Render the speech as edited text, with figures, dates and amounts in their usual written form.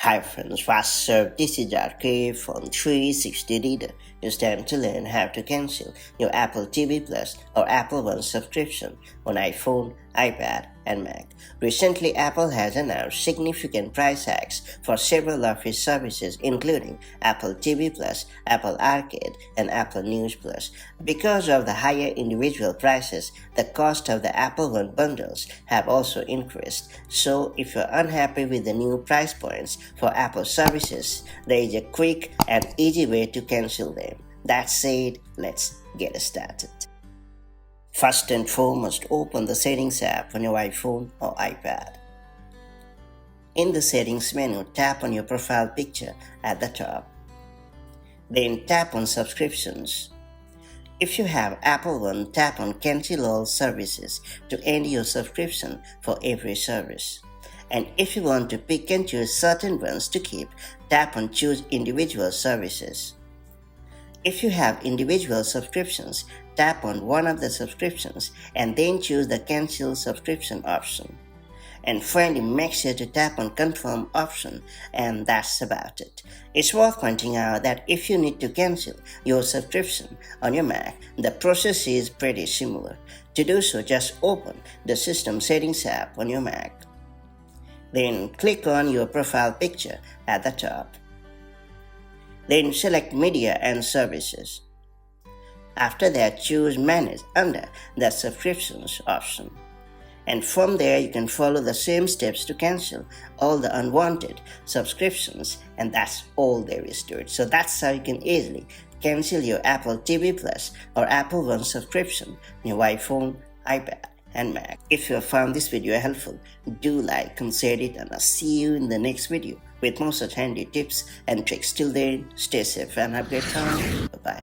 Hi friends, what's up? This is RK from 360 Reader. It's time to learn how to cancel your Apple TV Plus or Apple One subscription on iPhone, iPad, and Mac. Recently, Apple has announced significant price hikes for several of its services, including Apple TV Plus, Apple Arcade, and Apple News Plus. Because of the higher individual prices, the cost of the Apple One bundles have also increased. So, if you're unhappy with the new price points for Apple services, there is a quick and easy way to cancel them. That said, let's get started. First and foremost, open the Settings app on your iPhone or iPad. In the Settings menu, tap on your profile picture at the top. Then tap on Subscriptions. If you have Apple One, tap on Cancel All Services to end your subscription for every service. And if you want to pick and choose certain ones to keep, tap on Choose Individual Services. If you have individual subscriptions, tap on one of the subscriptions and then choose the Cancel Subscription option. And finally, make sure to tap on Confirm option, and that's about it. It's worth pointing out that if you need to cancel your subscription on your Mac, the process is pretty similar. To do so, just open the System Settings app on your Mac. Then click on your profile picture at the top. Then select Media and Services. After that, choose Manage under the Subscriptions option. And from there, you can follow the same steps to cancel all the unwanted subscriptions, and that's all there is to it. So that's how you can easily cancel your Apple TV Plus or Apple One subscription on your iPhone, iPad, and Mac. If you have found this video helpful, do like and share it, and I'll see you in the next video with more such handy tips and tricks. Till then, stay safe and have a great time. Bye-bye.